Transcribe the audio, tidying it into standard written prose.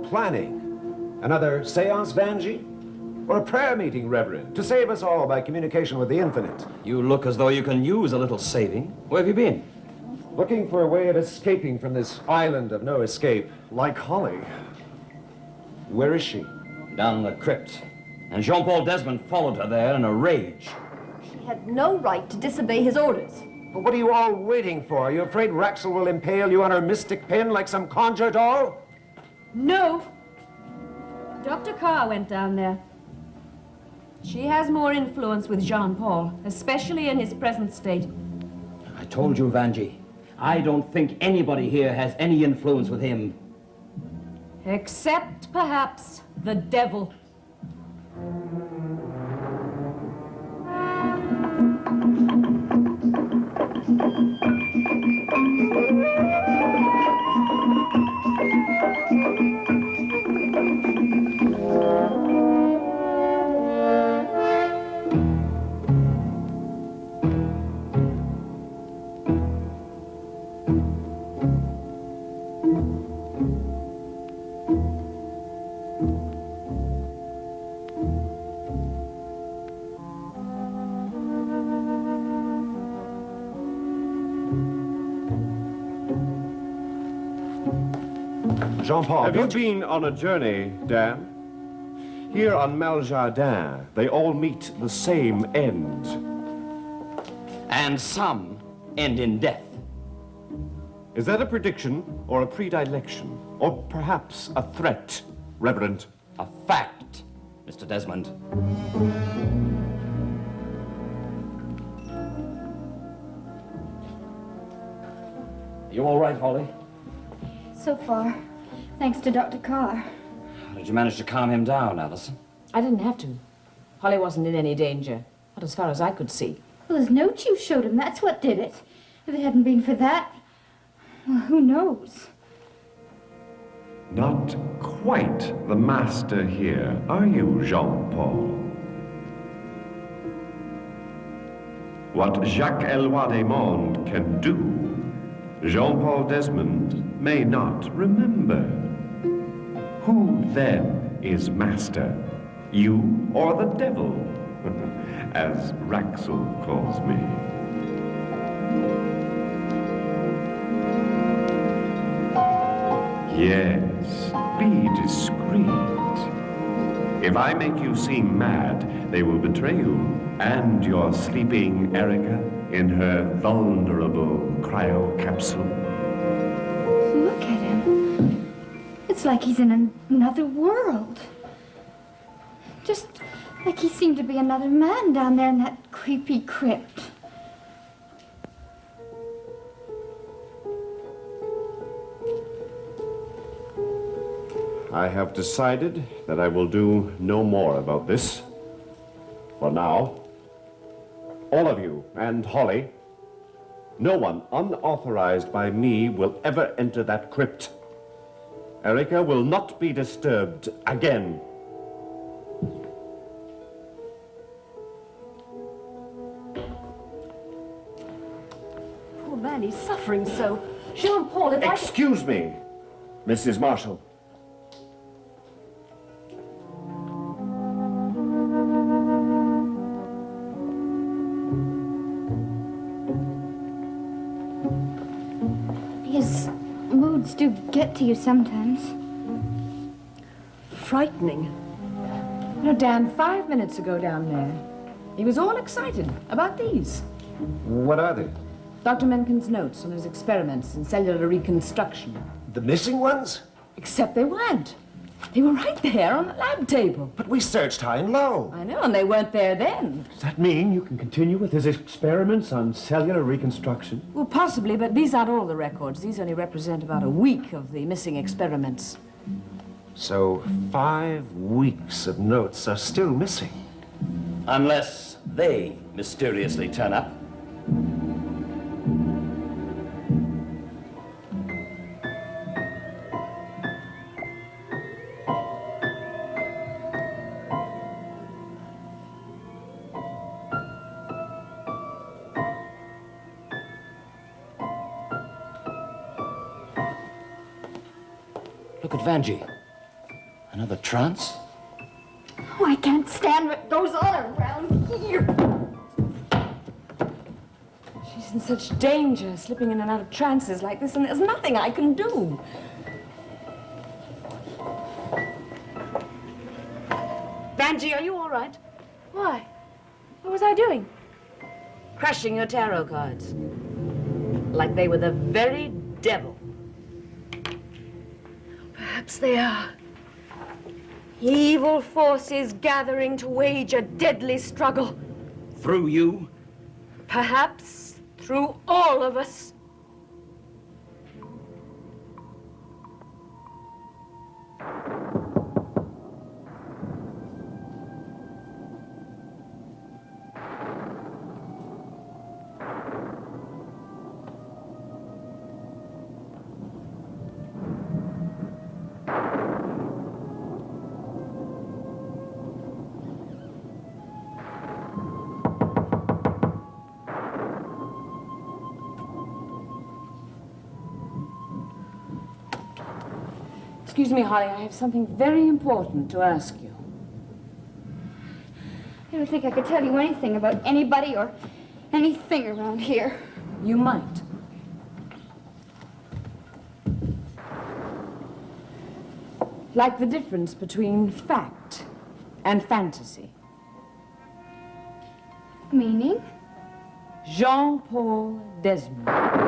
planning? Another seance, Vanjie? Or a prayer meeting, Reverend, to save us all by communication with the infinite? You look as though you can use a little saving. Where have you been? Looking for a way of escaping from this island of no escape. Like Holly. Where is she? Down the crypt. And Jean-Paul Desmond followed her there in a rage. She had no right to disobey his orders. But what are you all waiting for? Are you afraid Raxel will impale you on her mystic pin like some conjure doll? No. Dr. Carr went down there. She has more influence with Jean-Paul, especially in his present state. I told you, Vanjie. I don't think anybody here has any influence with him. Except, perhaps, the devil. Jean-Paul, Have you been on a journey, Dan? Here on Maljardin, they all meet the same end. And some end in death. Is that a prediction or a predilection? Or perhaps a threat, Reverend? A fact, Mr. Desmond. You all right, Holly? So far, thanks to Dr. Carr. How did you manage to calm him down, Allison? I didn't have to. Holly wasn't in any danger. Not as far as I could see. Well, his note you showed him, that's what did it. If it hadn't been for that, well, who knows? Not quite the master here, are you, Jean-Paul? What Jacques Eloi Desmondes can do, Jean-Paul Desmond may not remember. Who then is master? You or the devil? As Raxel calls me. Yes, be discreet. If I make you seem mad, they will betray you and your sleeping Erica in her vulnerable cryo capsule. Look at him. It's like he's in another world. Just like he seemed to be another man down there in that creepy crypt. I have decided that I will do no more about this. For now, all of you and Holly, no one unauthorized by me will ever enter that crypt. Erica will not be disturbed again. Poor man, he's suffering so. Jean-Paul, if I... Excuse me, Mrs. Marshall. His moods do get to you sometimes. Frightening. You know, Dan, 5 minutes ago down there, he was all excited about these. What are they? Dr. Menken's notes on his experiments in cellular reconstruction. The missing ones? Except they weren't. They were right there on the lab table. But we searched high and low. I know, and they weren't there then. Does that mean you can continue with his experiments on cellular reconstruction? Well, possibly, but these aren't all the records. These only represent about a week of the missing experiments. So 5 weeks of notes are still missing. Unless they mysteriously turn up. Look at Vanjie. Another trance? Oh, I can't stand what goes on around here. She's in such danger, slipping in and out of trances like this, and there's nothing I can do. Vanjie, are you all right? Why? What was I doing? Crushing your tarot cards. Like they were the very devil. Perhaps they are. Evil forces gathering to wage a deadly struggle. Through you? Perhaps through all of us. Excuse me, Holly, I have something very important to ask you. I don't think I could tell you anything about anybody or anything around here. You might. Like the difference between fact and fantasy. Meaning? Jean-Paul Desmond.